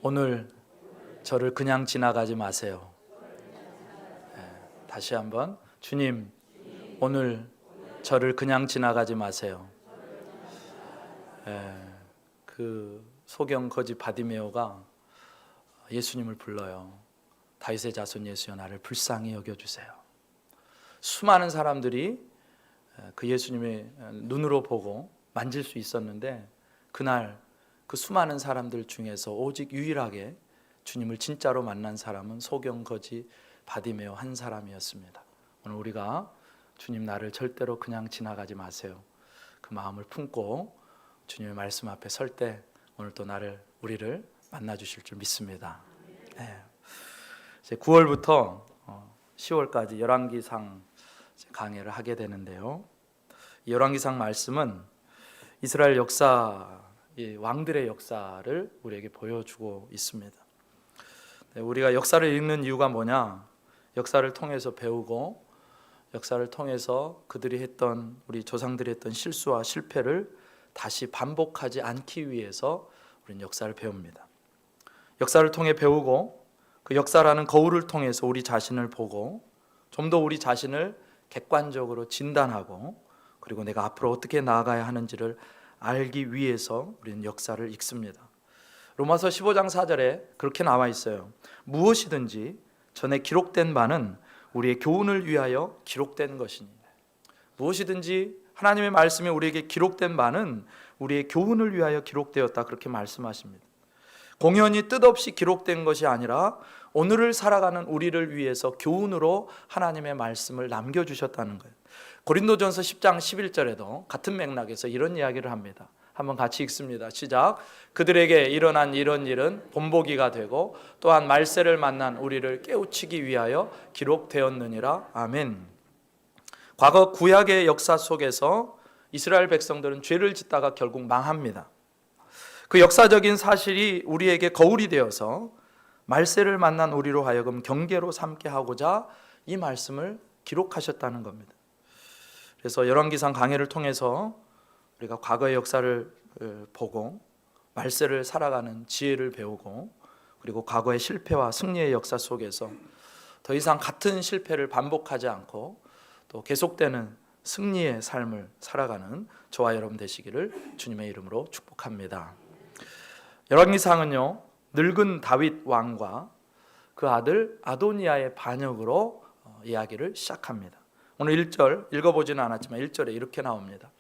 오늘 저를 그냥 지나가지 마세요. 다시 한번, 주님, 오늘 저를 그냥 지나가지 마세요. 그 소경 거지 바디메오가 예수님을 불러요. 다윗의 자손 예수여, 나를 불쌍히 여겨주세요. 수많은 사람들이 그 예수님의 눈으로 보고 만질 수 있었는데, 그날 그 수많은 사람들 중에서 오직 유일하게 주님을 진짜로 만난 사람은 소경 거지 바디메오 한 사람이었습니다. 오늘 우리가 주님, 나를 절대로 그냥 지나가지 마세요, 그 마음을 품고 주님의 말씀 앞에 설 때 오늘 또 우리를 만나 주실 줄 믿습니다. 이제 9월부터 10월까지 열왕기상 강해를 하게 되는데요, 이 열왕기상 말씀은 이스라엘 역사, 왕들의 역사를 우리에게 보여주고 있습니다. 우리가 역사를 읽는 이유가 뭐냐? 역사를 통해서 배우고, 역사를 통해서 그들이 했던, 우리 조상들이 했던 실수와 실패를 다시 반복하지 않기 위해서 우리는 역사를 배웁니다. 역사를 통해 배우고, 그 역사라는 거울을 통해서 우리 자신을 보고 좀 더 우리 자신을 객관적으로 진단하고, 그리고 내가 앞으로 어떻게 나아가야 하는지를 알기 위해서 우리는 역사를 읽습니다. 로마서 15장 4절에 그렇게 나와 있어요. 무엇이든지 전에 기록된 바는 우리의 교훈을 위하여 기록된 것이니. 무엇이든지 하나님의 말씀이 우리에게 기록된 바는 우리의 교훈을 위하여 기록되었다, 그렇게 말씀하십니다. 공연히 뜻없이 기록된 것이 아니라 오늘을 살아가는 우리를 위해서 교훈으로 하나님의 말씀을 남겨주셨다는 거예요. 고린도전서 10장 11절에도 같은 맥락에서 이런 이야기를 합니다. 한번 같이 읽습니다. 시작. 그들에게 일어난 이런 일은 본보기가 되고 또한 말세를 만난 우리를 깨우치기 위하여 기록되었느니라. 아멘. 과거 구약의 역사 속에서 이스라엘 백성들은 죄를 짓다가 결국 망합니다. 그 역사적인 사실이 우리에게 거울이 되어서 말세를 만난 우리로 하여금 경계로 삼게 하고자 이 말씀을 기록하셨다는 겁니다. 그래서 열왕기상 강해를 통해서 우리가 과거의 역사를 보고 말세를 살아가는 지혜를 배우고, 그리고 과거의 실패와 승리의 역사 속에서 더 이상 같은 실패를 반복하지 않고 또 계속되는 승리의 삶을 살아가는 저와 여러분 되시기를 주님의 이름으로 축복합니다. 열왕기상은요, 늙은 다윗 왕과 그 아들 아도니아의 반역으로 이야기를 시작합니다. 오늘 1절 읽어보지는 않았지만 1절에 이렇게 나옵니다.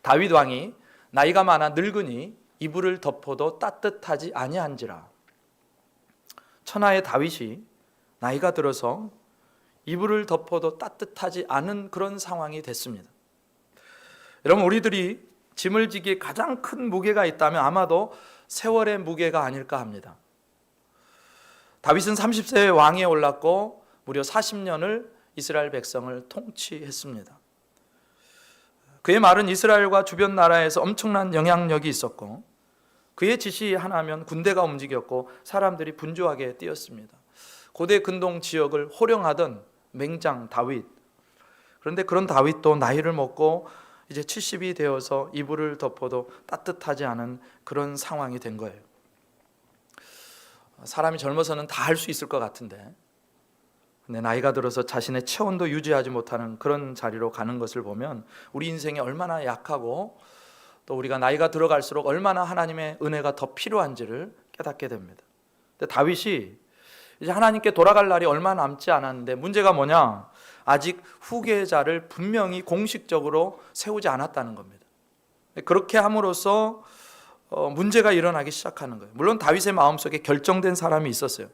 다윗 왕이 나이가 많아 늙으니 이불을 덮어도 따뜻하지 아니한지라. 천하의 다윗이 나이가 들어서 이불을 덮어도 따뜻하지 않은 그런 상황이 됐습니다. 여러분, 우리들이 짐을 지기에 가장 큰 무게가 있다면 아마도 세월의 무게가 아닐까 합니다. 다윗은 30세에 왕위에 올랐고 무려 40년을 이스라엘 백성을 통치했습니다. 그의 말은 이스라엘과 주변 나라에서 엄청난 영향력이 있었고, 그의 지시 하나면 군대가 움직였고 사람들이 분주하게 뛰었습니다. 고대 근동 지역을 호령하던 맹장 다윗. 그런데 그런 다윗도 나이를 먹고 이제 70이 되어서 이불을 덮어도 따뜻하지 않은 그런 상황이 된 거예요. 사람이 젊어서는 다 할 수 있을 것 같은데, 근데 나이가 들어서 자신의 체온도 유지하지 못하는 그런 자리로 가는 것을 보면 우리 인생이 얼마나 약하고, 또 우리가 나이가 들어갈수록 얼마나 하나님의 은혜가 더 필요한지를 깨닫게 됩니다. 근데 다윗이 이제 하나님께 돌아갈 날이 얼마 남지 않았는데, 문제가 뭐냐? 아직 후계자를 분명히 공식적으로 세우지 않았다는 겁니다. 그렇게 함으로써 문제가 일어나기 시작하는 거예요. 물론 다윗의 마음속에 결정된 사람이 있었어요.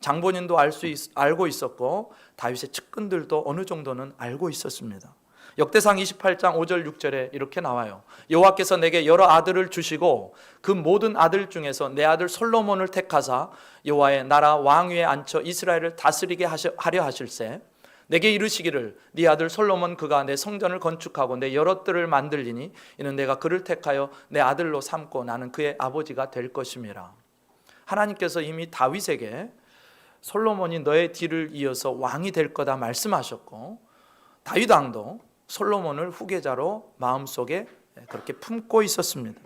장본인도 알고 있었고 다윗의 측근들도 어느 정도는 알고 있었습니다. 역대상 28장 5절 6절에 이렇게 나와요. 여호와께서 내게 여러 아들을 주시고 그 모든 아들 중에서 내 아들 솔로몬을 택하사 여호와의 나라 왕위에 앉혀 이스라엘을 다스리게 하려 하실세. 내게 이르시기를 네 아들 솔로몬 그가 내 성전을 건축하고 내 여러 뜰을 만들리니 이는 내가 그를 택하여 내 아들로 삼고 나는 그의 아버지가 될 것임이라. 하나님께서 이미 다윗에게 솔로몬이 너의 뒤를 이어서 왕이 될 거다 말씀하셨고, 다윗 왕도 솔로몬을 후계자로 마음속에 그렇게 품고 있었습니다.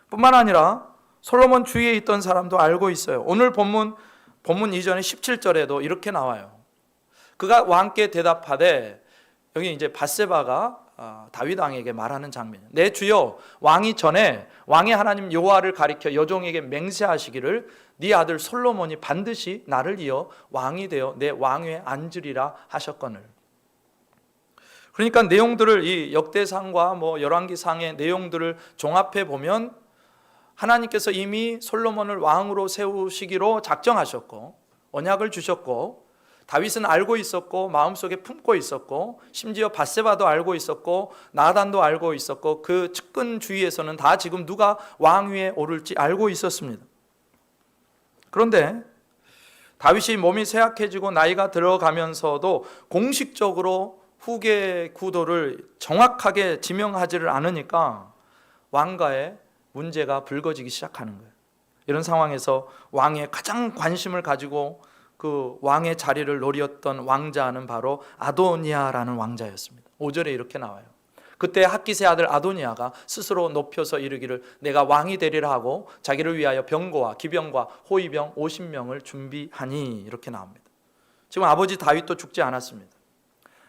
뿐만 아니라 솔로몬 주위에 있던 사람도 알고 있어요. 오늘 본문 이전에 17절에도 이렇게 나와요. 그가 왕께 대답하되, 여기 이제 밧세바가 다윗 왕에게 말하는 장면이에요. 내 주여, 왕이 전에 왕의 하나님 여호와를 가리켜 여종에게 맹세하시기를 네 아들 솔로몬이 반드시 나를 이어 왕이 되어 내 왕위에 앉으리라 하셨거늘. 그러니까 내용들을, 이 역대상과 열왕기상의 내용들을 종합해 보면 하나님께서 이미 솔로몬을 왕으로 세우시기로 작정하셨고 언약을 주셨고, 다윗은 알고 있었고 마음속에 품고 있었고, 심지어 밧세바도 알고 있었고 나단도 알고 있었고, 그 측근 주위에서는 다 지금 누가 왕위에 오를지 알고 있었습니다. 그런데 다윗이 몸이 쇠약해지고 나이가 들어가면서도 공식적으로 후계 구도를 정확하게 지명하지를 않으니까 왕가의 문제가 불거지기 시작하는 거예요. 이런 상황에서 왕의 가장 관심을 가지고 그 왕의 자리를 노렸던 왕자는 바로 아도니아라는 왕자였습니다. 5절에 이렇게 나와요. 그때 핫깃의 아들 아도니아가 스스로 높여서 이르기를 내가 왕이 되리라 하고 자기를 위하여 병거와 기병과 호위병 50명을 준비하니, 이렇게 나옵니다. 지금 아버지 다윗도 죽지 않았습니다.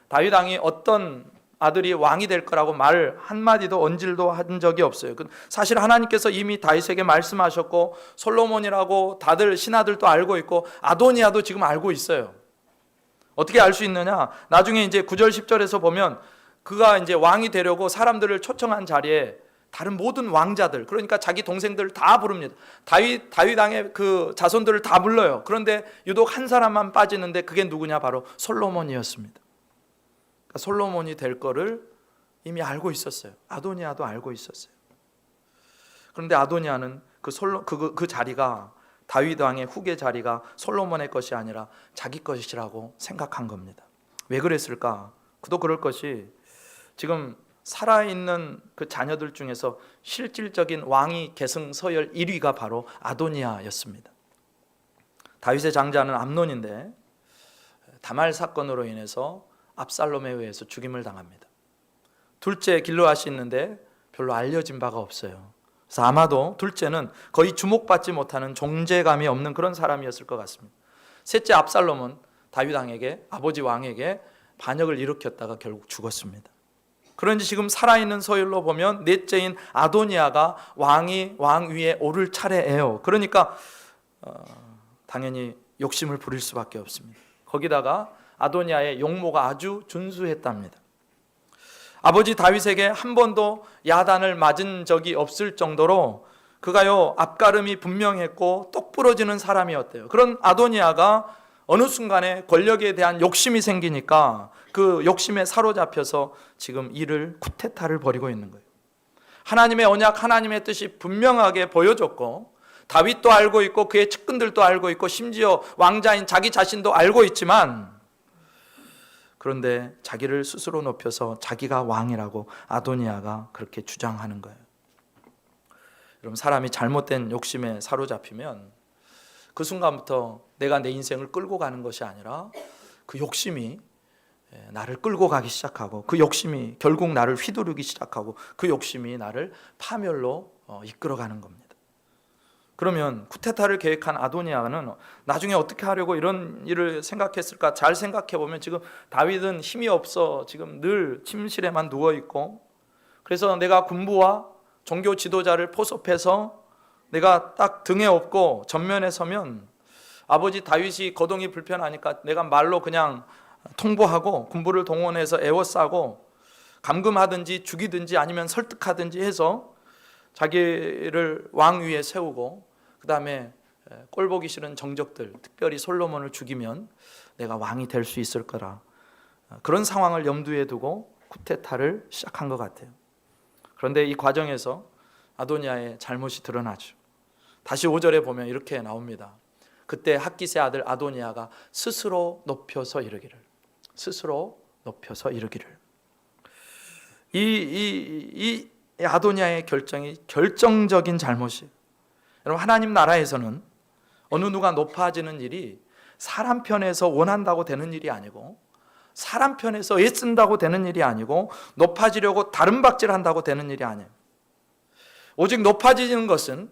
다윗 왕이 어떤 아들이 왕이 될 거라고 말 한마디도 언질도 한 적이 없어요. 사실 하나님께서 이미 다윗에게 말씀하셨고 솔로몬이라고 다들 신하들도 알고 있고 아도니아도 지금 알고 있어요. 어떻게 알 수 있느냐? 나중에 이제 9절 10절에서 보면 그가 이제 왕이 되려고 사람들을 초청한 자리에 다른 모든 왕자들, 그러니까 자기 동생들을 다 부릅니다. 다윗 왕의 그 자손들을 다 불러요. 그런데 유독 한 사람만 빠지는데 그게 누구냐? 바로 솔로몬이었습니다. 그러니까 솔로몬이 될 거를 이미 알고 있었어요. 아도니아도 알고 있었어요. 그런데 아도니아는 그 자리가, 다윗 왕의 후계 자리가 솔로몬의 것이 아니라 자기 것이라고 생각한 겁니다. 왜 그랬을까? 그도 그럴 것이, 지금 살아있는 그 자녀들 중에서 실질적인 왕위 계승 서열 1위가 바로 아도니아였습니다. 다윗의 장자는 암논인데 다말 사건으로 인해서 압살롬에 의해서 죽임을 당합니다. 둘째 길르앗이 있는데 별로 알려진 바가 없어요. 그래서 아마도 둘째는 거의 주목받지 못하는, 존재감이 없는 그런 사람이었을 것 같습니다. 셋째 압살롬은 다윗 왕에게, 아버지 왕에게 반역을 일으켰다가 결국 죽었습니다. 그런지 지금 살아있는 서열로 보면 넷째인 아도니아가 왕 위에 오를 차례예요. 그러니까 당연히 욕심을 부릴 수밖에 없습니다. 거기다가 아도니아의 용모가 아주 준수했답니다. 아버지 다윗에게 한 번도 야단을 맞은 적이 없을 정도로 그가요 앞가름이 분명했고 똑부러지는 사람이었대요. 그런 아도니아가 어느 순간에 권력에 대한 욕심이 생기니까 그 욕심에 사로잡혀서 지금 이를 쿠데타를 벌이고 있는 거예요. 하나님의 언약, 하나님의 뜻이 분명하게 보여졌고 다윗도 알고 있고 그의 측근들도 알고 있고 심지어 왕자인 자기 자신도 알고 있지만, 그런데 자기를 스스로 높여서 자기가 왕이라고 아도니아가 그렇게 주장하는 거예요. 여러분, 사람이 잘못된 욕심에 사로잡히면 그 순간부터 내가 내 인생을 끌고 가는 것이 아니라 그 욕심이 나를 끌고 가기 시작하고, 그 욕심이 결국 나를 휘두르기 시작하고, 그 욕심이 나를 파멸로 이끌어가는 겁니다. 그러면 쿠데타를 계획한 아도니아는 나중에 어떻게 하려고 이런 일을 생각했을까? 잘 생각해 보면 지금 다윗은 힘이 없어 지금 늘 침실에만 누워 있고, 그래서 내가 군부와 종교 지도자를 포섭해서 내가 딱 등에 업고 전면에 서면 아버지 다윗이 거동이 불편하니까 내가 말로 그냥 통보하고 군부를 동원해서 에워싸고 감금하든지 죽이든지 아니면 설득하든지 해서 자기를 왕 위에 세우고, 그 다음에 꼴보기 싫은 정적들, 특별히 솔로몬을 죽이면 내가 왕이 될 수 있을 거라, 그런 상황을 염두에 두고 쿠데타를 시작한 것 같아요. 그런데 이 과정에서 아도니아의 잘못이 드러나죠. 다시 5절에 보면 이렇게 나옵니다. 그때 핫깃의 아들 아도니아가 스스로 높여서 이르기를, 스스로 높여서 이르기를. 이 아도니아의 결정이 결정적인 잘못이에요. 여러분, 하나님 나라에서는 어느 누가 높아지는 일이 사람 편에서 원한다고 되는 일이 아니고, 사람 편에서 애쓴다고 되는 일이 아니고, 높아지려고 다른 박질한다고 되는 일이 아니에요. 오직 높아지는 것은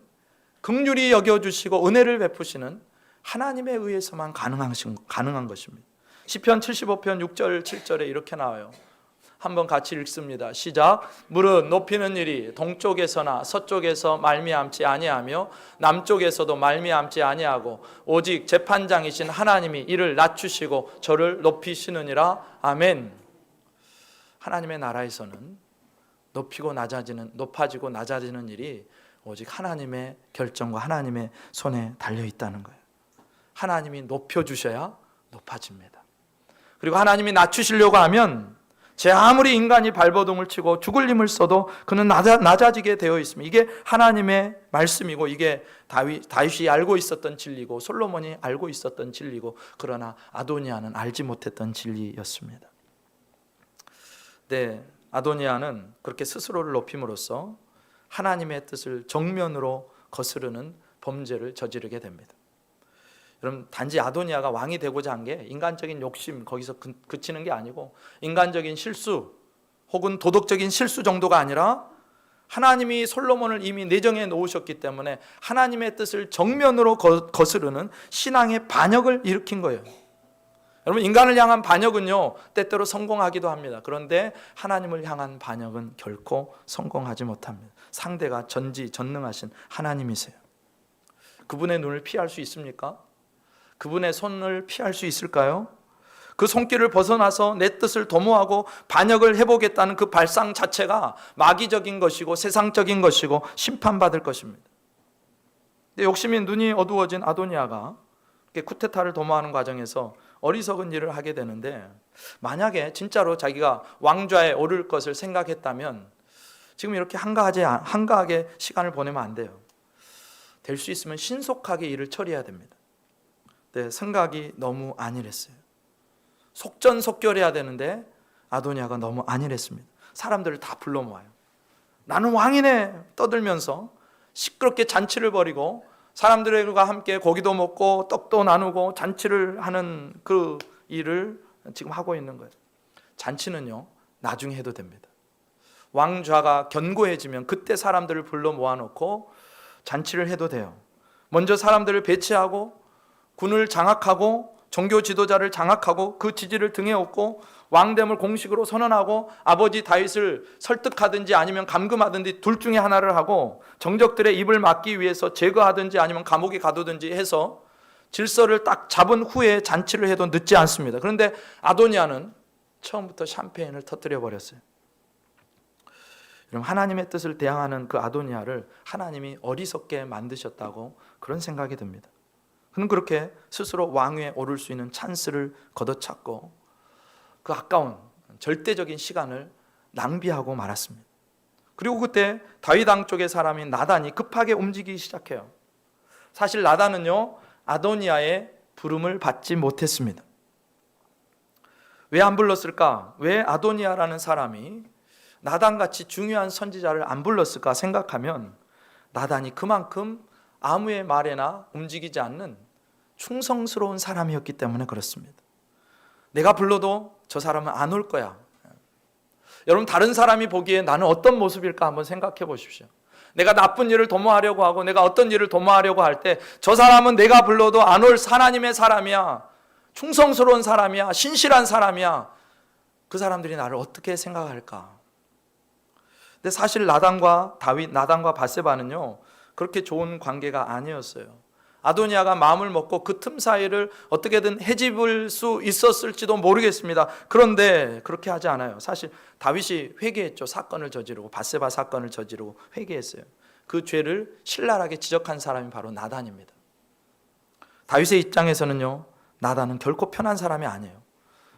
긍휼히 여겨주시고 은혜를 베푸시는 하나님에 의해서만 가능한 것입니다. 시편 75편 6절 7절에 이렇게 나와요. 한번 같이 읽습니다. 시작. 무릇 높이는 일이 동쪽에서나 서쪽에서 말미암지 아니하며 남쪽에서도 말미암지 아니하고 오직 재판장이신 하나님이 이를 낮추시고 저를 높이시느니라. 아멘. 하나님의 나라에서는 높아지고 낮아지는 일이 오직 하나님의 결정과 하나님의 손에 달려 있다는 거예요. 하나님이 높여주셔야 높아집니다. 그리고 하나님이 낮추시려고 하면 제 아무리 인간이 발버둥을 치고 죽을 힘을 써도 그는 낮아지게 되어 있습니다. 이게 하나님의 말씀이고 이게 다윗이 알고 있었던 진리고 솔로몬이 알고 있었던 진리고 그러나 아도니아는 알지 못했던 진리였습니다. 네, 아도니아는 그렇게 스스로를 높임으로써 하나님의 뜻을 정면으로 거스르는 범죄를 저지르게 됩니다. 여러분, 단지 아도니아가 왕이 되고자 한 게 인간적인 욕심 거기서 그치는 게 아니고 인간적인 실수 혹은 도덕적인 실수 정도가 아니라 하나님이 솔로몬을 이미 내정해 놓으셨기 때문에 하나님의 뜻을 정면으로 거스르는 신앙의 반역을 일으킨 거예요. 여러분, 인간을 향한 반역은요 때때로 성공하기도 합니다. 그런데 하나님을 향한 반역은 결코 성공하지 못합니다. 상대가 전지전능하신 하나님이세요. 그분의 눈을 피할 수 있습니까? 그분의 손을 피할 수 있을까요? 그 손길을 벗어나서 내 뜻을 도모하고 반역을 해보겠다는 그 발상 자체가 마귀적인 것이고 세상적인 것이고 심판받을 것입니다. 근데 욕심이 눈이 어두워진 아도니아가 쿠데타를 도모하는 과정에서 어리석은 일을 하게 되는데, 만약에 진짜로 자기가 왕좌에 오를 것을 생각했다면 지금 이렇게 한가하게 시간을 보내면 안 돼요. 될 수 있으면 신속하게 일을 처리해야 됩니다. 네, 생각이 너무 안일했어요. 속전속결해야 되는데 아도니아가 너무 안일했습니다. 사람들을 다 불러 모아요. 나는 왕이네 떠들면서 시끄럽게 잔치를 벌이고 사람들과 함께 고기도 먹고 떡도 나누고 잔치를 하는 그 일을 지금 하고 있는 거예요. 잔치는요 나중에 해도 됩니다. 왕좌가 견고해지면 그때 사람들을 불러 모아놓고 잔치를 해도 돼요. 먼저 사람들을 배치하고 군을 장악하고 종교 지도자를 장악하고 그 지지를 등에 업고 왕됨을 공식으로 선언하고 아버지 다윗을 설득하든지 아니면 감금하든지 둘 중에 하나를 하고 정적들의 입을 막기 위해서 제거하든지 아니면 감옥에 가두든지 해서 질서를 딱 잡은 후에 잔치를 해도 늦지 않습니다. 그런데 아도니아는 처음부터 샴페인을 터뜨려 버렸어요. 여러분, 하나님의 뜻을 대항하는 그 아도니아를 하나님이 어리석게 만드셨다고 그런 생각이 듭니다. 그는 그렇게 스스로 왕위에 오를 수 있는 찬스를 걷어찼고 그 아까운 절대적인 시간을 낭비하고 말았습니다. 그리고 그때 다윗 왕 쪽의 사람인 나단이 급하게 움직이기 시작해요. 사실 나단은요 아도니아의 부름을 받지 못했습니다. 왜 안 불렀을까? 왜 아도니아라는 사람이 나단같이 중요한 선지자를 안 불렀을까 생각하면 나단이 그만큼 아무의 말에나 움직이지 않는 충성스러운 사람이었기 때문에 그렇습니다. 내가 불러도 저 사람은 안 올 거야. 여러분, 다른 사람이 보기에 나는 어떤 모습일까 한번 생각해 보십시오. 내가 나쁜 일을 도모하려고 하고 내가 어떤 일을 도모하려고 할 때 저 사람은 내가 불러도 안 올 하나님의 사람이야, 충성스러운 사람이야, 신실한 사람이야. 그 사람들이 나를 어떻게 생각할까? 근데 사실 나단과 밧세바는요 그렇게 좋은 관계가 아니었어요. 아도니아가 마음을 먹고 그 틈 사이를 어떻게든 헤집을 수 있었을지도 모르겠습니다. 그런데 그렇게 하지 않아요. 사실 다윗이 회개했죠. 사건을 저지르고 밧세바 사건을 저지르고 회개했어요. 그 죄를 신랄하게 지적한 사람이 바로 나단입니다. 다윗의 입장에서는요 나단은 결코 편한 사람이 아니에요.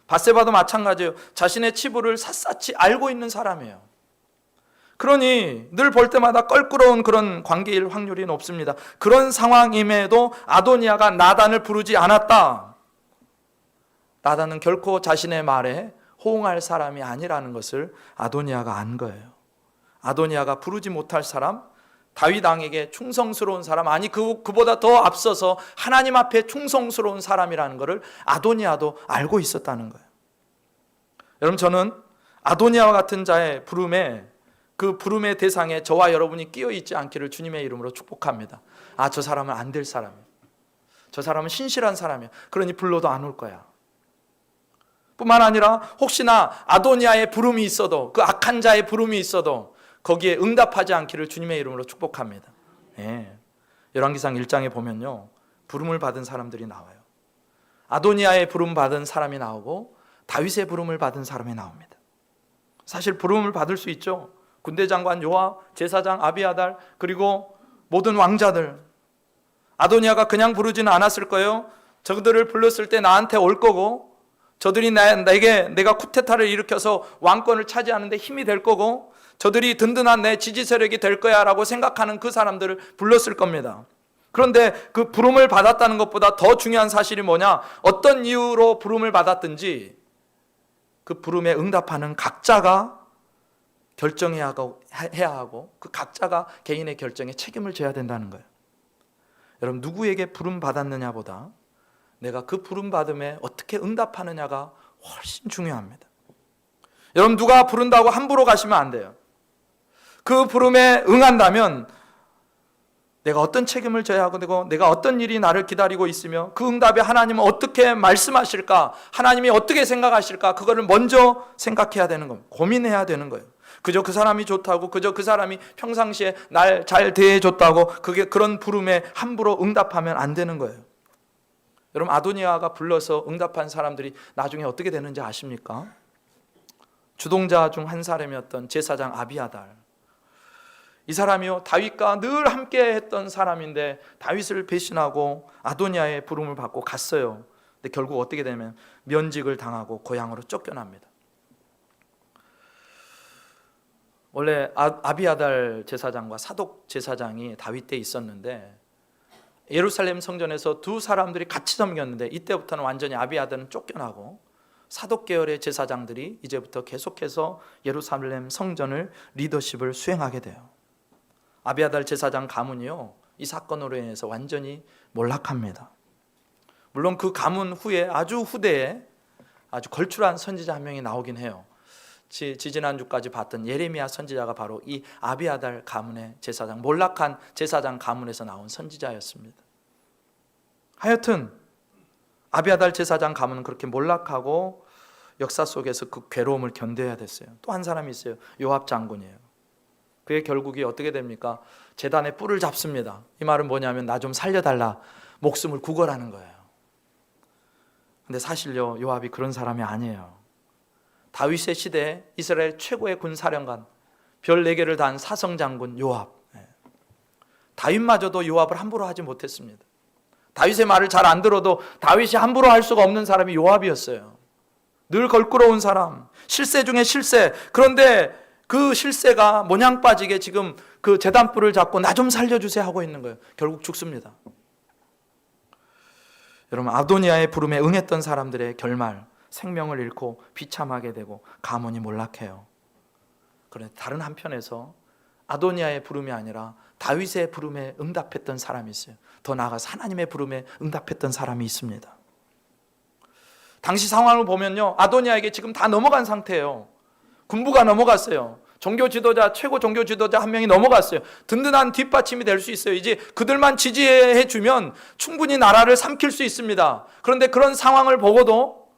밧세바도 마찬가지예요. 자신의 치부를 샅샅이 알고 있는 사람이에요. 그러니 늘 볼 때마다 껄끄러운 그런 관계일 확률이 높습니다. 그런 상황임에도 아도니아가 나단을 부르지 않았다. 나단은 결코 자신의 말에 호응할 사람이 아니라는 것을 아도니아가 안 거예요. 아도니아가 부르지 못할 사람, 다윗 왕에게 충성스러운 사람, 아니 그보다 더 앞서서 하나님 앞에 충성스러운 사람이라는 것을 아도니아도 알고 있었다는 거예요. 여러분, 저는 아도니아와 같은 자의 부름에 그 부름의 대상에 저와 여러분이 끼어 있지 않기를 주님의 이름으로 축복합니다. 아, 저 사람은 안 될 사람이야. 저 사람은 신실한 사람이야. 그러니 불러도 안 올 거야. 뿐만 아니라 혹시나 아도니아의 부름이 있어도, 그 악한 자의 부름이 있어도 거기에 응답하지 않기를 주님의 이름으로 축복합니다. 예. 열왕기상 1장에 보면요, 부름을 받은 사람들이 나와요. 아도니아의 부름 받은 사람이 나오고 다윗의 부름을 받은 사람이 나옵니다. 사실 부름을 받을 수 있죠. 군대 장관 요압, 제사장 아비아달, 그리고 모든 왕자들. 아도니아가 그냥 부르지는 않았을 거예요. 저들을 불렀을 때 나한테 올 거고, 저들이 내가 쿠데타를 일으켜서 왕권을 차지하는데 힘이 될 거고, 저들이 든든한 내 지지 세력이 될 거야 라고 생각하는 그 사람들을 불렀을 겁니다. 그런데 그 부름을 받았다는 것보다 더 중요한 사실이 뭐냐? 어떤 이유로 부름을 받았든지 그 부름에 응답하는 각자가 결정해야 하고 그 각자가 개인의 결정에 책임을 져야 된다는 거예요. 여러분, 누구에게 부름 받았느냐보다 내가 그 부름 받음에 어떻게 응답하느냐가 훨씬 중요합니다. 여러분, 누가 부른다고 함부로 가시면 안 돼요. 그 부름에 응한다면 내가 어떤 책임을 져야 하고 되고, 내가 어떤 일이 나를 기다리고 있으며 그 응답에 하나님은 어떻게 말씀하실까, 하나님이 어떻게 생각하실까, 그거를 먼저 생각해야 되는 겁니다. 고민해야 되는 거예요. 그저 그 사람이 좋다고, 그저 그 사람이 평상시에 날 잘 대해줬다고 그런 부름에 함부로 응답하면 안 되는 거예요. 여러분, 아도니아가 불러서 응답한 사람들이 나중에 어떻게 되는지 아십니까? 주동자 중 한 사람이었던 제사장 아비아달, 이 사람이요, 다윗과 늘 함께 했던 사람인데 다윗을 배신하고 아도니아의 부름을 받고 갔어요. 근데 결국 어떻게 되면 면직을 당하고 고향으로 쫓겨납니다. 원래 아비아달 제사장과 사독 제사장이 다윗 때 있었는데 예루살렘 성전에서 두 사람들이 같이 섬겼는데, 이때부터는 완전히 아비아달은 쫓겨나고 사독 계열의 제사장들이 이제부터 계속해서 예루살렘 성전을 리더십을 수행하게 돼요. 아비아달 제사장 가문이요, 이 사건으로 인해서 완전히 몰락합니다. 물론 그 가문 후에 아주 후대에 아주 걸출한 선지자 한 명이 나오긴 해요. 지지난주까지 봤던 예레미야 선지자가 바로 이 아비아달 가문의 제사장, 몰락한 제사장 가문에서 나온 선지자였습니다. 하여튼 아비아달 제사장 가문은 그렇게 몰락하고 역사 속에서 그 괴로움을 견뎌야 됐어요. 또 한 사람이 있어요. 요압 장군이에요. 그의 결국이 어떻게 됩니까? 제단의 뿔을 잡습니다. 이 말은 뭐냐면 나 좀 살려달라, 목숨을 구걸하는 거예요. 근데 사실요, 요압이 그런 사람이 아니에요. 다윗의 시대에 이스라엘 최고의 군사령관, 별 4개를 단 사성장군 요압. 다윗마저도 요압을 함부로 하지 못했습니다. 다윗의 말을 잘 안 들어도 다윗이 함부로 할 수가 없는 사람이 요압이었어요. 늘 걸끄러운 사람, 실세 중에 실세. 그런데 그 실세가 모냥 빠지게 지금 그 제단불을 잡고 나 좀 살려주세요 하고 있는 거예요. 결국 죽습니다. 여러분, 아도니아의 부름에 응했던 사람들의 결말, 생명을 잃고 비참하게 되고 가문이 몰락해요. 그런데 다른 한편에서 아도니아의 부름이 아니라 다윗의 부름에 응답했던 사람이 있어요. 더 나아가서 하나님의 부름에 응답했던 사람이 있습니다. 당시 상황을 보면요, 아도니아에게 지금 다 넘어간 상태예요. 군부가 넘어갔어요. 종교 지도자, 최고 종교 지도자 한 명이 넘어갔어요. 든든한 뒷받침이 될 수 있어요. 이제 그들만 지지해 주면 충분히 나라를 삼킬 수 있습니다. 그런데 그런 상황을 보고도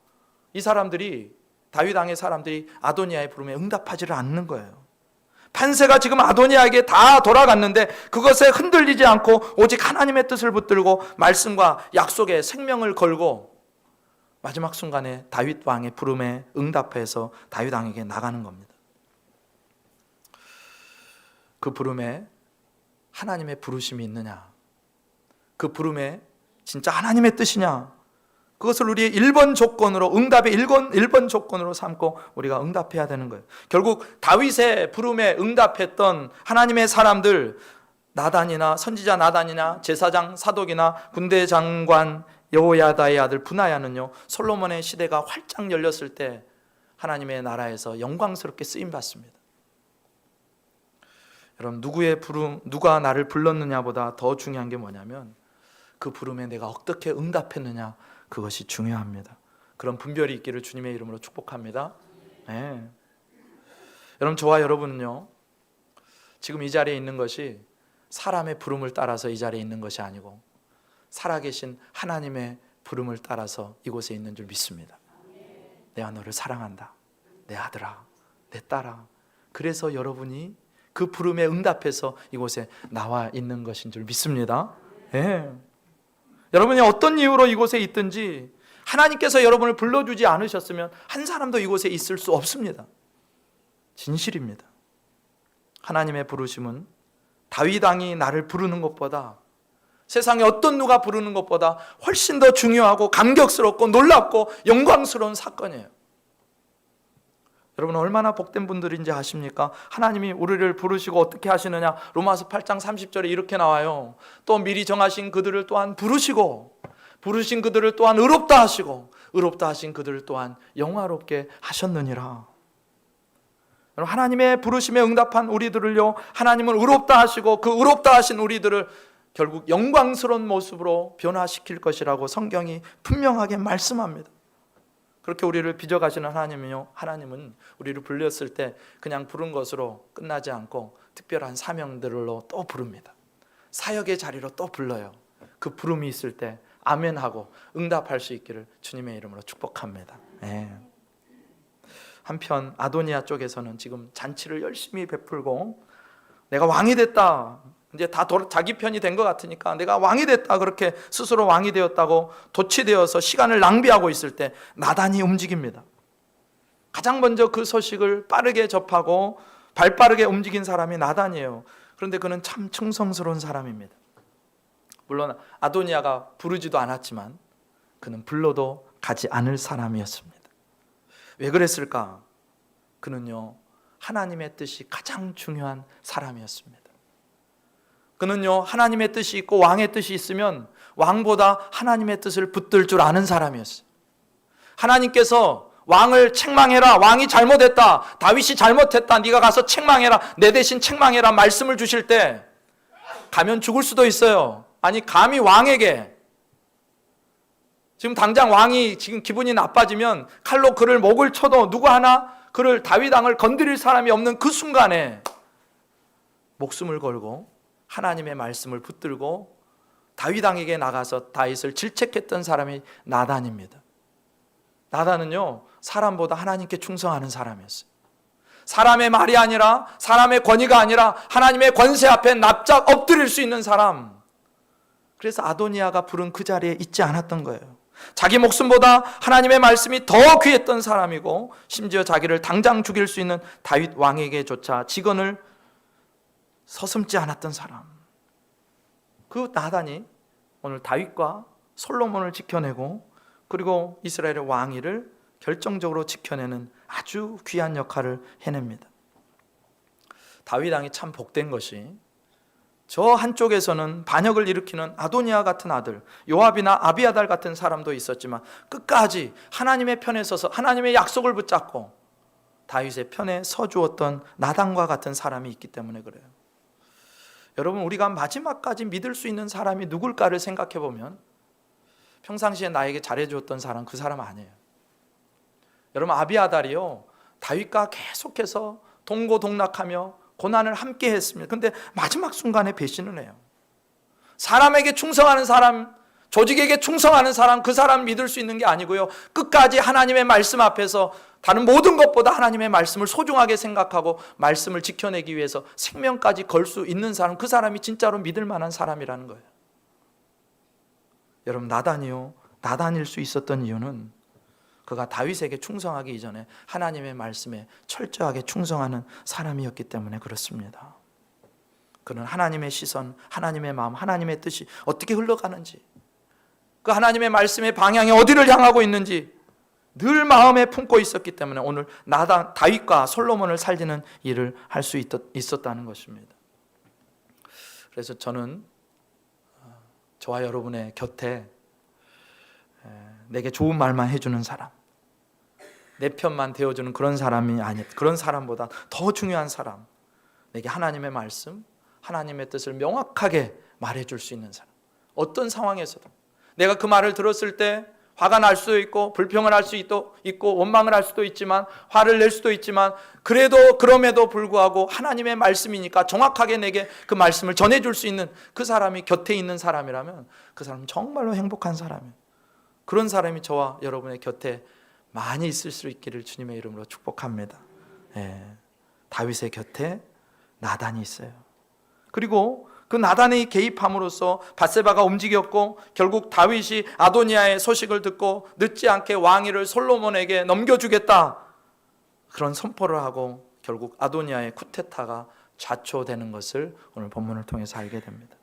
이 사람들이, 다윗 왕의 사람들이 아도니아의 부름에 응답하지를 않는 거예요. 판세가 지금 아도니아에게 다 돌아갔는데 그것에 흔들리지 않고 오직 하나님의 뜻을 붙들고 말씀과 약속에 생명을 걸고 마지막 순간에 다윗 왕의 부름에 응답해서 다윗 왕에게 나가는 겁니다. 그 부름에 하나님의 부르심이 있느냐, 그 부름에 진짜 하나님의 뜻이냐, 그것을 우리의 1번 조건으로, 응답의 1번 조건으로 삼고 우리가 응답해야 되는 거예요. 결국 다윗의 부름에 응답했던 하나님의 사람들, 나단이나 선지자 나단이나 제사장 사독이나 군대 장관 여호야다의 아들 부나야는요, 솔로몬의 시대가 활짝 열렸을 때 하나님의 나라에서 영광스럽게 쓰임 받습니다. 여러분, 누구의 부름, 누가 나를 불렀느냐보다 더 중요한 게 뭐냐면 그 부름에 내가 어떻게 응답했느냐, 그것이 중요합니다. 그런 분별이 있기를 주님의 이름으로 축복합니다. 네. 여러분, 저와 여러분은요, 지금 이 자리에 있는 것이 사람의 부름을 따라서 이 자리에 있는 것이 아니고 살아계신 하나님의 부름을 따라서 이곳에 있는 줄 믿습니다. 내가 너를 사랑한다. 내 아들아, 내 딸아. 그래서 여러분이 그 부름에 응답해서 이곳에 나와 있는 것인 줄 믿습니다. 예. 여러분이 어떤 이유로 이곳에 있든지 하나님께서 여러분을 불러주지 않으셨으면 한 사람도 이곳에 있을 수 없습니다. 진실입니다. 하나님의 부르심은 다윗 왕이 나를 부르는 것보다, 세상에 어떤 누가 부르는 것보다 훨씬 더 중요하고 감격스럽고 놀랍고 영광스러운 사건이에요. 여러분 얼마나 복된 분들인지 아십니까? 하나님이 우리를 부르시고 어떻게 하시느냐? 로마서 8장 30절에 이렇게 나와요. 또 미리 정하신 그들을 또한 부르시고, 부르신 그들을 또한 의롭다 하시고, 의롭다 하신 그들을 또한 영화롭게 하셨느니라. 하나님의 부르심에 응답한 우리들을요, 하나님은 의롭다 하시고 그 의롭다 하신 우리들을 결국 영광스러운 모습으로 변화시킬 것이라고 성경이 분명하게 말씀합니다. 그렇게 우리를 빚어가시는 하나님은 우리를 불렀을 때 그냥 부른 것으로 끝나지 않고 특별한 사명들로 또 부릅니다. 사역의 자리로 또 불러요. 그 부름이 있을 때 아멘하고 응답할 수 있기를 주님의 이름으로 축복합니다. 네. 한편 아도니아 쪽에서는 지금 잔치를 열심히 베풀고 내가 왕이 됐다, 이제 다 자기 편이 된 것 같으니까 내가 왕이 됐다, 그렇게 스스로 왕이 되었다고 도취되어서 시간을 낭비하고 있을 때 나단이 움직입니다. 가장 먼저 그 소식을 빠르게 접하고 발빠르게 움직인 사람이 나단이에요. 그런데 그는 참 충성스러운 사람입니다. 물론 아도니아가 부르지도 않았지만 그는 불러도 가지 않을 사람이었습니다. 왜 그랬을까? 그는요, 하나님의 뜻이 가장 중요한 사람이었습니다. 그는요, 하나님의 뜻이 있고 왕의 뜻이 있으면 왕보다 하나님의 뜻을 붙들 줄 아는 사람이었어요. 하나님께서 왕을 책망해라, 왕이 잘못했다, 다윗이 잘못했다, 네가 가서 책망해라, 내 대신 책망해라 말씀을 주실 때 가면 죽을 수도 있어요. 아니 감히 왕에게, 지금 당장 왕이 지금 기분이 나빠지면 칼로 그를 목을 쳐도 누구 하나 그를, 다윗 왕을 건드릴 사람이 없는 그 순간에 목숨을 걸고 하나님의 말씀을 붙들고 다윗 왕에게 나가서 다윗을 질책했던 사람이 나단입니다. 나단은요, 사람보다 하나님께 충성하는 사람이었어요. 사람의 말이 아니라, 사람의 권위가 아니라 하나님의 권세 앞에 납작 엎드릴 수 있는 사람. 그래서 아도니아가 부른 그 자리에 있지 않았던 거예요. 자기 목숨보다 하나님의 말씀이 더 귀했던 사람이고, 심지어 자기를 당장 죽일 수 있는 다윗 왕에게조차 직언을 서슴지 않았던 사람. 그 나단이 오늘 다윗과 솔로몬을 지켜내고, 그리고 이스라엘의 왕위를 결정적으로 지켜내는 아주 귀한 역할을 해냅니다. 다윗 왕이 참 복된 것이, 저 한쪽에서는 반역을 일으키는 아도니아 같은 아들, 요압이나 아비아달 같은 사람도 있었지만 끝까지 하나님의 편에 서서 하나님의 약속을 붙잡고 다윗의 편에 서주었던 나단과 같은 사람이 있기 때문에 그래요. 여러분, 우리가 마지막까지 믿을 수 있는 사람이 누굴까를 생각해 보면 평상시에 나에게 잘해주었던 사람, 그 사람 아니에요. 여러분, 아비아달이요, 다윗과 계속해서 동고동락하며 고난을 함께 했습니다. 그런데 마지막 순간에 배신을 해요. 사람에게 충성하는 사람, 조직에게 충성하는 사람, 그 사람 믿을 수 있는 게 아니고요, 끝까지 하나님의 말씀 앞에서 다른 모든 것보다 하나님의 말씀을 소중하게 생각하고 말씀을 지켜내기 위해서 생명까지 걸 수 있는 사람, 그 사람이 진짜로 믿을 만한 사람이라는 거예요. 여러분, 나단일 수 있었던 이유는 그가 다윗에게 충성하기 이전에 하나님의 말씀에 철저하게 충성하는 사람이었기 때문에 그렇습니다. 그는 하나님의 시선, 하나님의 마음, 하나님의 뜻이 어떻게 흘러가는지, 그 하나님의 말씀의 방향이 어디를 향하고 있는지 늘 마음에 품고 있었기 때문에 오늘 다윗과 솔로몬을 살리는 일을 할 수 있었다는 것입니다. 그래서 저는 저와 여러분의 곁에 내게 좋은 말만 해주는 사람, 내 편만 되어주는 그런 사람이 아니, 그런 사람보다 더 중요한 사람, 내게 하나님의 말씀, 하나님의 뜻을 명확하게 말해줄 수 있는 사람, 어떤 상황에서도 내가 그 말을 들었을 때 화가 날 수도 있고 불평을 할 수도 있고 원망을 할 수도 있지만 화를 낼 수도 있지만 그럼에도 불구하고 하나님의 말씀이니까 정확하게 내게 그 말씀을 전해줄 수 있는 그 사람이 곁에 있는 사람이라면 그 사람은 정말로 행복한 사람이에요. 그런 사람이 저와 여러분의 곁에 많이 있을 수 있기를 주님의 이름으로 축복합니다. 다윗의 곁에 나단이 있어요. 그리고 그 나단이 개입함으로써 밧세바가 움직였고 결국 다윗이 아도니아의 소식을 듣고 늦지 않게 왕위를 솔로몬에게 넘겨주겠다 그런 선포를 하고 결국 아도니아의 쿠데타가 좌초되는 것을 오늘 본문을 통해서 알게 됩니다.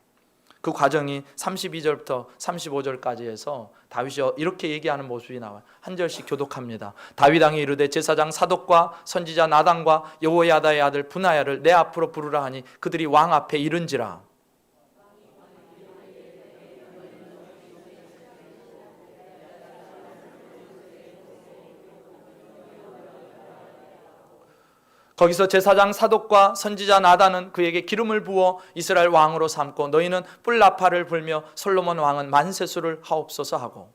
그 과정이 32절부터 35절까지 해서 다윗이 이렇게 얘기하는 모습이 나와요. 한 절씩 교독합니다. 다윗 왕이 이르되 제사장 사독과 선지자 나단과 여호야다의 아들 분하야를 내 앞으로 부르라 하니 그들이 왕 앞에 이른지라. 거기서 제사장 사독과 선지자 나단은 그에게 기름을 부어 이스라엘 왕으로 삼고 너희는 뿔나파를 불며 솔로몬 왕은 만세수를 하옵소서 하고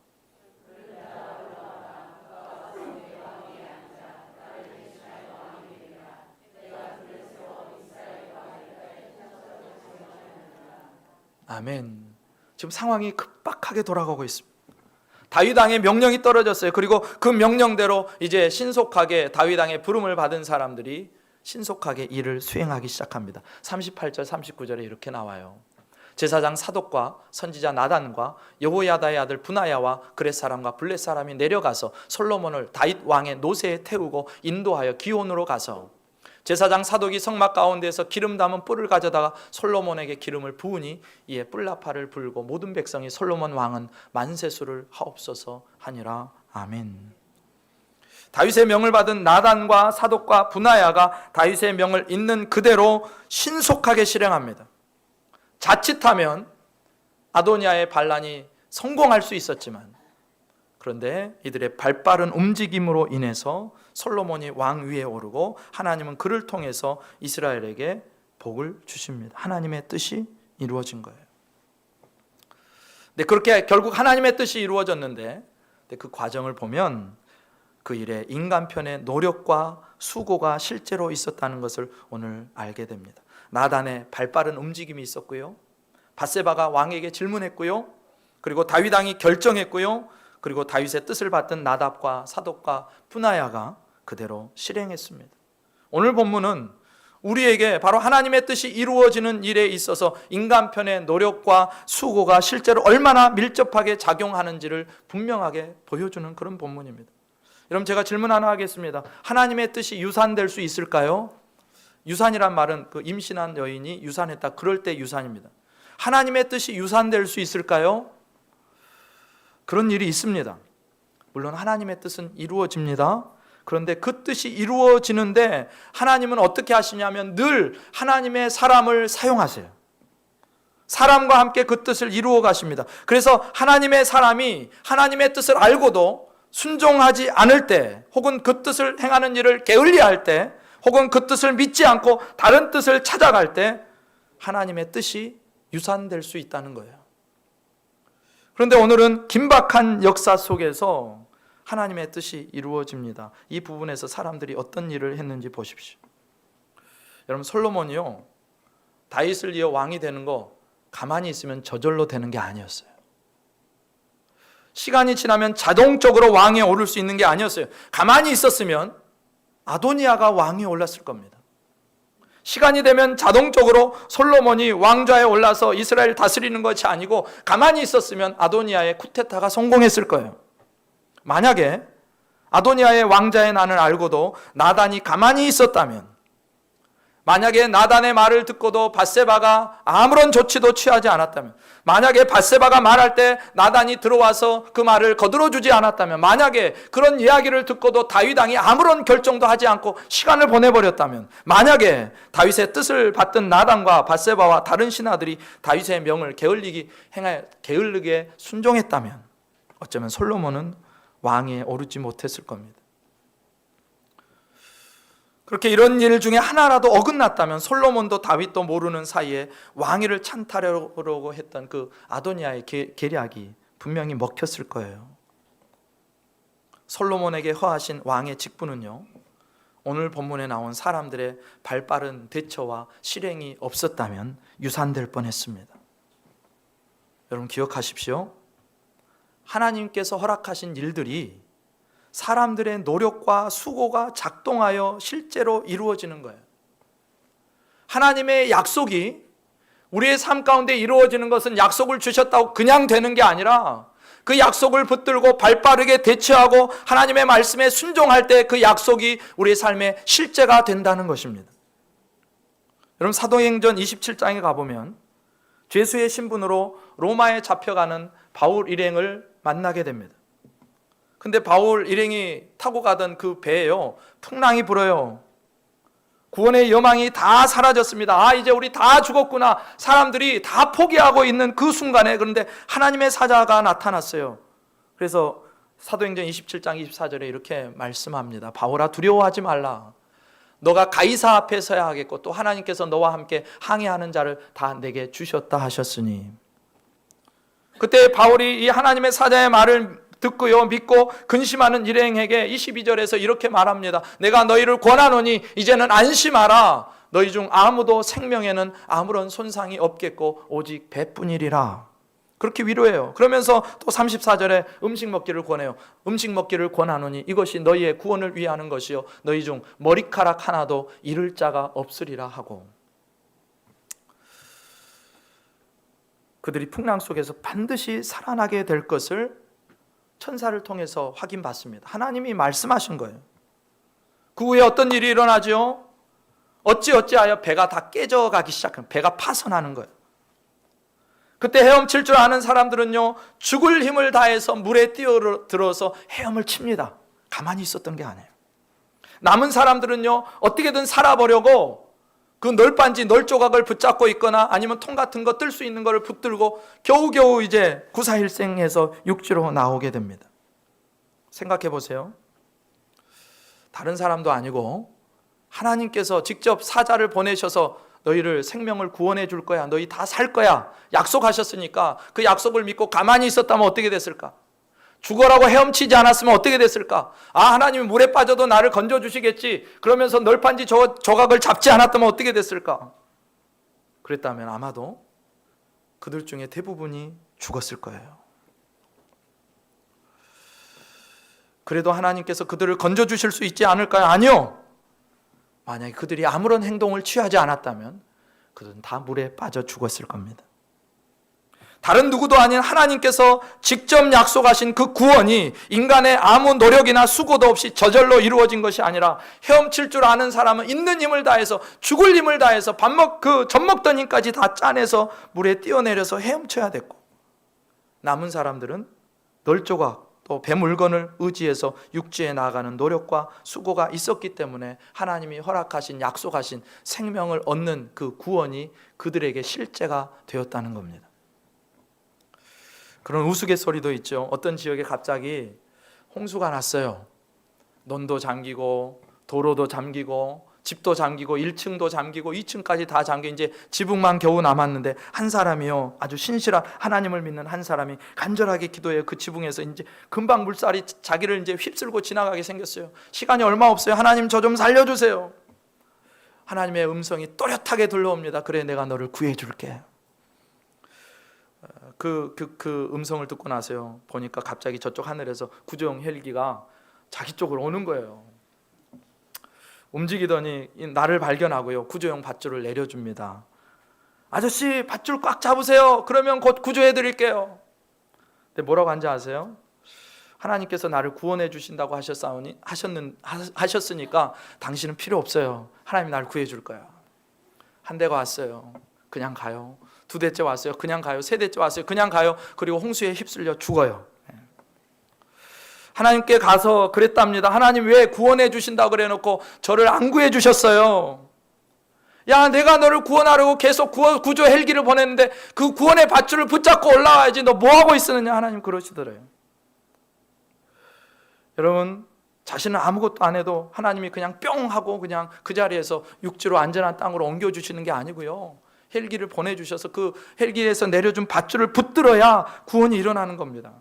아멘. 지금 상황이 급박하게 돌아가고 있습니다. 다윗 왕의 명령이 떨어졌어요. 그리고 그 명령대로 이제 신속하게 다윗 왕의 부름을 받은 사람들이 신속하게 일을 수행하기 시작합니다. 38절 39절에 이렇게 나와요. 제사장 사독과 선지자 나단과 여호야다의 아들 분하야와 그렛 사람과 블렛 사람이 내려가서 솔로몬을 다윗 왕의 노새에 태우고 인도하여 기온으로 가서 제사장 사독이 성막 가운데에서 기름 담은 뿔을 가져다가 솔로몬에게 기름을 부으니 이에 뿔나파를 불고 모든 백성이 솔로몬 왕은 만세수를 하옵소서 하니라. 아멘. 다윗의 명을 받은 나단과 사독과 분하야가 다윗의 명을 있는 그대로 신속하게 실행합니다. 자칫하면 아도니아의 반란이 성공할 수 있었지만 그런데 이들의 발빠른 움직임으로 인해서 솔로몬이 왕 위에 오르고 하나님은 그를 통해서 이스라엘에게 복을 주십니다. 하나님의 뜻이 이루어진 거예요. 네, 그렇게 결국 하나님의 뜻이 이루어졌는데 그 과정을 보면 그 일에 인간 편의 노력과 수고가 실제로 있었다는 것을 오늘 알게 됩니다. 나단의 발빠른 움직임이 있었고요. 밧세바가 왕에게 질문했고요. 그리고 다윗 왕이 결정했고요. 그리고 다윗의 뜻을 받던 나답과 사독과 분하야가 그대로 실행했습니다. 오늘 본문은 우리에게 바로 하나님의 뜻이 이루어지는 일에 있어서 인간 편의 노력과 수고가 실제로 얼마나 밀접하게 작용하는지를 분명하게 보여주는 그런 본문입니다. 여러분, 제가 질문 하나 하겠습니다. 하나님의 뜻이 유산될 수 있을까요? 유산이란 말은 그 임신한 여인이 유산했다 그럴 때 유산입니다. 하나님의 뜻이 유산될 수 있을까요? 그런 일이 있습니다. 물론 하나님의 뜻은 이루어집니다. 그런데 그 뜻이 이루어지는데 하나님은 어떻게 하시냐면 늘 하나님의 사람을 사용하세요. 사람과 함께 그 뜻을 이루어 가십니다. 그래서 하나님의 사람이 하나님의 뜻을 알고도 순종하지 않을 때, 혹은 그 뜻을 행하는 일을 게을리할 때, 혹은 그 뜻을 믿지 않고 다른 뜻을 찾아갈 때 하나님의 뜻이 유산될 수 있다는 거예요. 그런데 오늘은 긴박한 역사 속에서 하나님의 뜻이 이루어집니다. 이 부분에서 사람들이 어떤 일을 했는지 보십시오. 여러분, 솔로몬이요, 다윗을 이어 왕이 되는 거 가만히 있으면 저절로 되는 게 아니었어요. 시간이 지나면 자동적으로 왕에 오를 수 있는 게 아니었어요. 가만히 있었으면 아도니아가 왕에 올랐을 겁니다. 시간이 되면 자동적으로 솔로몬이 왕좌에 올라서 이스라엘 다스리는 것이 아니고 가만히 있었으면 아도니아의 쿠데타가 성공했을 거예요. 만약에 아도니아의 왕자의 난을 알고도 나단이 가만히 있었다면, 만약에 나단의 말을 듣고도 밧세바가 아무런 조치도 취하지 않았다면, 만약에 밧세바가 말할 때 나단이 들어와서 그 말을 거들어주지 않았다면, 만약에 그런 이야기를 듣고도 다윗 왕이 아무런 결정도 하지 않고 시간을 보내버렸다면, 만약에 다윗의 뜻을 받던 나단과 밧세바와 다른 신하들이 다윗의 명을 게을르게 순종했다면 어쩌면 솔로몬은 왕에 오르지 못했을 겁니다. 그렇게 이런 일 중에 하나라도 어긋났다면 솔로몬도 다윗도 모르는 사이에 왕위를 찬탈하려고 했던 그 아도니아의 계략이 분명히 먹혔을 거예요. 솔로몬에게 허하신 왕의 직분은요, 오늘 본문에 나온 사람들의 발빠른 대처와 실행이 없었다면 유산될 뻔했습니다. 여러분 기억하십시오. 하나님께서 허락하신 일들이 사람들의 노력과 수고가 작동하여 실제로 이루어지는 거예요. 하나님의 약속이 우리의 삶 가운데 이루어지는 것은 약속을 주셨다고 그냥 되는 게 아니라 그 약속을 붙들고 발빠르게 대처하고 하나님의 말씀에 순종할 때 그 약속이 우리의 삶의 실제가 된다는 것입니다. 여러분 사도행전 27장에 가보면 죄수의 신분으로 로마에 잡혀가는 바울 일행을 만나게 됩니다. 근데 바울 일행이 타고 가던 그 배에요, 풍랑이 불어요. 구원의 여망이 다 사라졌습니다. 이제 우리 다 죽었구나. 사람들이 다 포기하고 있는 그 순간에, 그런데 하나님의 사자가 나타났어요. 그래서 사도행전 27장 24절에 이렇게 말씀합니다. 바울아, 두려워하지 말라. 너가 가이사 앞에 서야 하겠고 또 하나님께서 너와 함께 항해하는 자를 다 내게 주셨다 하셨으니. 그때 바울이 이 하나님의 사자의 말을 듣고요, 믿고 근심하는 일행에게 22절에서 이렇게 말합니다. 내가 너희를 권하노니 이제는 안심하라. 너희 중 아무도 생명에는 아무런 손상이 없겠고 오직 배뿐이리라. 그렇게 위로해요. 그러면서 또 34절에 음식 먹기를 권해요. 음식 먹기를 권하노니 이것이 너희의 구원을 위하는 것이요 너희 중 머리카락 하나도 잃을 자가 없으리라 하고, 그들이 풍랑 속에서 반드시 살아나게 될 것을 천사를 통해서 확인받습니다. 하나님이 말씀하신 거예요. 그 후에 어떤 일이 일어나죠? 어찌하여 배가 다 깨져가기 시작합니다. 배가 파손하는 거예요. 그때 헤엄칠 줄 아는 사람들은요, 죽을 힘을 다해서 물에 뛰어들어서 헤엄을 칩니다. 가만히 있었던 게 아니에요. 남은 사람들은요, 어떻게든 살아보려고 그 널빤지 널조각을 붙잡고 있거나 아니면 통 같은 거 뜰 수 있는 거를 붙들고 겨우겨우 이제 구사일생해서 육지로 나오게 됩니다. 생각해 보세요. 다른 사람도 아니고 하나님께서 직접 사자를 보내셔서 너희를 생명을 구원해 줄 거야, 너희 다 살 거야 약속하셨으니까 그 약속을 믿고 가만히 있었다면 어떻게 됐을까? 죽어라고 헤엄치지 않았으면 어떻게 됐을까? 하나님이 물에 빠져도 나를 건져주시겠지, 그러면서 널판지 조각을 잡지 않았다면 어떻게 됐을까? 그랬다면 아마도 그들 중에 대부분이 죽었을 거예요. 그래도 하나님께서 그들을 건져주실 수 있지 않을까요? 아니요. 만약에 그들이 아무런 행동을 취하지 않았다면 그들은 다 물에 빠져 죽었을 겁니다. 다른 누구도 아닌 하나님께서 직접 약속하신 그 구원이 인간의 아무 노력이나 수고도 없이 저절로 이루어진 것이 아니라 헤엄칠 줄 아는 사람은 있는 힘을 다해서, 죽을 힘을 다해서 젖 먹던 힘까지 다 짜내서 물에 뛰어내려서 헤엄쳐야 됐고, 남은 사람들은 널조각 또 배물건을 의지해서 육지에 나아가는 노력과 수고가 있었기 때문에 하나님이 허락하신, 약속하신 생명을 얻는 그 구원이 그들에게 실제가 되었다는 겁니다. 그런 우스갯소리도 있죠. 어떤 지역에 갑자기 홍수가 났어요. 논도 잠기고 도로도 잠기고 집도 잠기고 1층도 잠기고 2층까지 다 잠겨 이제 지붕만 겨우 남았는데, 한 사람이요, 아주 신실한 하나님을 믿는 한 사람이 간절하게 기도해요. 그 지붕에서 이제 금방 물살이 자기를 이제 휩쓸고 지나가게 생겼어요. 시간이 얼마 없어요. 하나님 저 좀 살려주세요. 하나님의 음성이 또렷하게 들려옵니다. 그래, 내가 너를 구해줄게. 그 음성을 듣고 나서요, 보니까 갑자기 저쪽 하늘에서 구조용 헬기가 자기 쪽으로 오는 거예요. 움직이더니 나를 발견하고요, 구조용 밧줄을 내려줍니다. 아저씨, 밧줄 꽉 잡으세요. 그러면 곧 구조해 드릴게요. 근데 뭐라고 한지 아세요? 하나님께서 나를 구원해 주신다고 하셨으니까 당신은 필요 없어요. 하나님이 나를 구해 줄 거야. 한 대가 왔어요. 그냥 가요. 두 대째 왔어요. 그냥 가요. 세 대째 왔어요. 그냥 가요. 그리고 홍수에 휩쓸려 죽어요. 하나님께 가서 그랬답니다. 하나님 왜 구원해 주신다고 그래 놓고 저를 안 구해 주셨어요? 야, 내가 너를 구원하려고 계속 구조 헬기를 보냈는데 그 구원의 밧줄을 붙잡고 올라와야지, 너 뭐하고 있었느냐? 하나님 그러시더래요. 여러분, 자신은 아무것도 안 해도 하나님이 그냥 뿅 하고 그냥 그 자리에서 육지로 안전한 땅으로 옮겨주시는 게 아니고요, 헬기를 보내주셔서 그 헬기에서 내려준 밧줄을 붙들어야 구원이 일어나는 겁니다.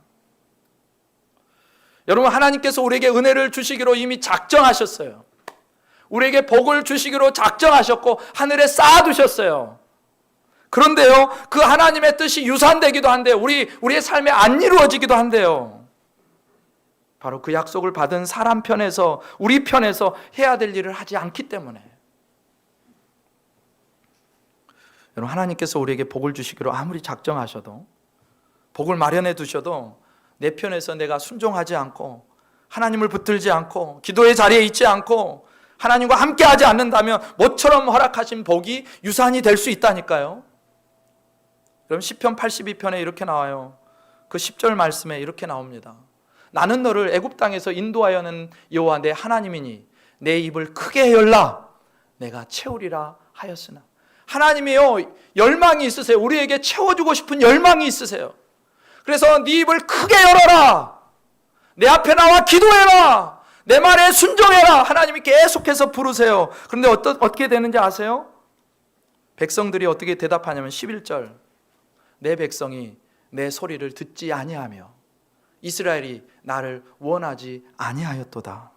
여러분, 하나님께서 우리에게 은혜를 주시기로 이미 작정하셨어요. 우리에게 복을 주시기로 작정하셨고 하늘에 쌓아두셨어요. 그런데요, 그 하나님의 뜻이 유산되기도 한데요, 우리의 삶에 안 이루어지기도 한데요. 바로 그 약속을 받은 사람 편에서, 우리 편에서 해야 될 일을 하지 않기 때문에. 여러분, 하나님께서 우리에게 복을 주시기로 아무리 작정하셔도, 복을 마련해 두셔도 내 편에서 내가 순종하지 않고 하나님을 붙들지 않고 기도의 자리에 있지 않고 하나님과 함께 하지 않는다면 모처럼 허락하신 복이 유산이 될 수 있다니까요. 그럼 시편 82편에 이렇게 나와요. 그 10절 말씀에 이렇게 나옵니다. 나는 너를 애굽 땅에서 인도하여는 여호와 내 하나님이니 내 입을 크게 열라 내가 채우리라 하였으나. 하나님이요, 열망이 있으세요. 우리에게 채워주고 싶은 열망이 있으세요. 그래서 네 입을 크게 열어라, 내 앞에 나와 기도해라, 내 말에 순종해라. 하나님이 계속해서 부르세요. 그런데 어떻게 되는지 아세요? 백성들이 어떻게 대답하냐면 11절, 내 백성이 내 소리를 듣지 아니하며 이스라엘이 나를 원하지 아니하였도다.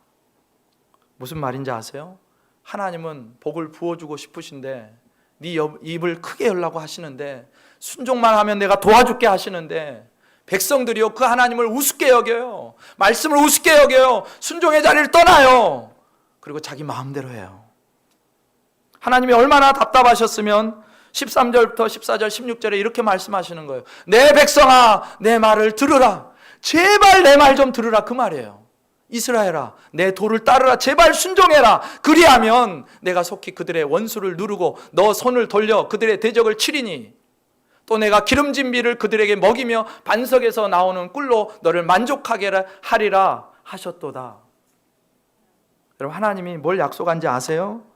무슨 말인지 아세요? 하나님은 복을 부어주고 싶으신데 네 입을 크게 열라고 하시는데, 순종만 하면 내가 도와줄게 하시는데, 백성들이요, 그 하나님을 우습게 여겨요. 말씀을 우습게 여겨요. 순종의 자리를 떠나요. 그리고 자기 마음대로 해요. 하나님이 얼마나 답답하셨으면 13절부터 14절 16절에 이렇게 말씀하시는 거예요. 내 백성아, 내 말을 들으라. 제발 내 말 좀 들으라, 그 말이에요. 이스라엘아, 내 도를 따르라. 제발 순종해라. 그리하면 내가 속히 그들의 원수를 누르고 너 손을 돌려 그들의 대적을 치리니, 또 내가 기름진 비를 그들에게 먹이며 반석에서 나오는 꿀로 너를 만족하게 하리라 하셨도다. 여러분, 하나님이 뭘 약속한지 아세요?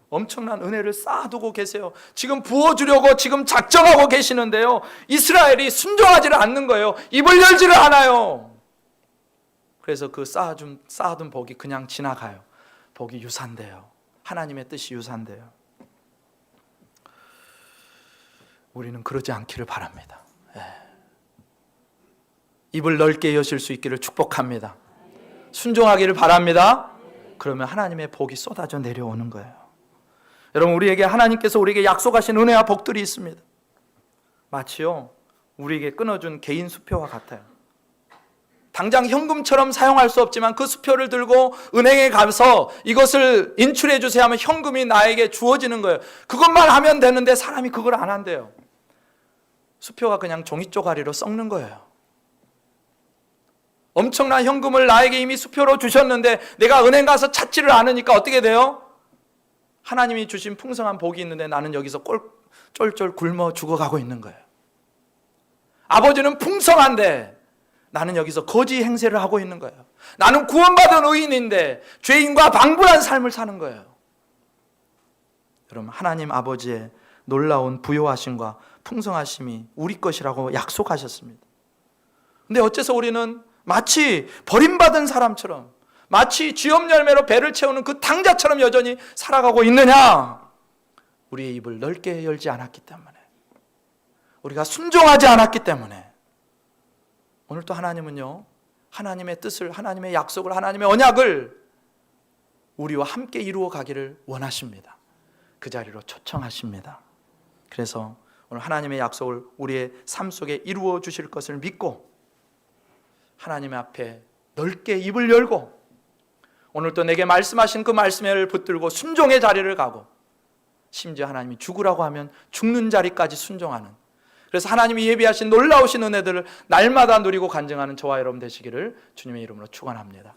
엄청난 은혜를 쌓아두고 계세요. 지금 부어주려고 지금 작정하고 계시는데요, 이스라엘이 순종하지를 않는 거예요. 입을 열지를 않아요. 그래서 그 쌓아둔 복이 그냥 지나가요. 복이 유산돼요. 하나님의 뜻이 유산돼요. 우리는 그러지 않기를 바랍니다. 입을 넓게 여실 수 있기를 축복합니다. 순종하기를 바랍니다. 그러면 하나님의 복이 쏟아져 내려오는 거예요. 여러분, 우리에게 하나님께서 우리에게 약속하신 은혜와 복들이 있습니다. 마치요, 우리에게 끊어준 개인 수표와 같아요. 당장 현금처럼 사용할 수 없지만 그 수표를 들고 은행에 가서 이것을 인출해 주세요 하면 현금이 나에게 주어지는 거예요. 그것만 하면 되는데 사람이 그걸 안 한대요. 수표가 그냥 종이 쪼가리로 썩는 거예요. 엄청난 현금을 나에게 이미 수표로 주셨는데 내가 은행 가서 찾지를 않으니까 어떻게 돼요? 하나님이 주신 풍성한 복이 있는데 나는 여기서 쫄쫄 굶어 죽어가고 있는 거예요. 아버지는 풍성한데 나는 여기서 거지 행세를 하고 있는 거예요. 나는 구원받은 의인인데 죄인과 방불한 삶을 사는 거예요. 여러분, 하나님 아버지의 놀라운 부요하심과 풍성하심이 우리 것이라고 약속하셨습니다. 근데 어째서 우리는 마치 버림받은 사람처럼, 마치 쥐업 열매로 배를 채우는 그 탕자처럼 여전히 살아가고 있느냐? 우리의 입을 넓게 열지 않았기 때문에, 우리가 순종하지 않았기 때문에. 오늘 또 하나님은요, 하나님의 뜻을, 하나님의 약속을, 하나님의 언약을 우리와 함께 이루어 가기를 원하십니다. 그 자리로 초청하십니다. 그래서 오늘 하나님의 약속을 우리의 삶 속에 이루어 주실 것을 믿고 하나님 앞에 넓게 입을 열고, 오늘 또 내게 말씀하신 그 말씀을 붙들고 순종의 자리를 가고, 심지어 하나님이 죽으라고 하면 죽는 자리까지 순종하는, 그래서 하나님이 예비하신 놀라우신 은혜들을 날마다 누리고 간증하는 저와 여러분 되시기를 주님의 이름으로 축원합니다.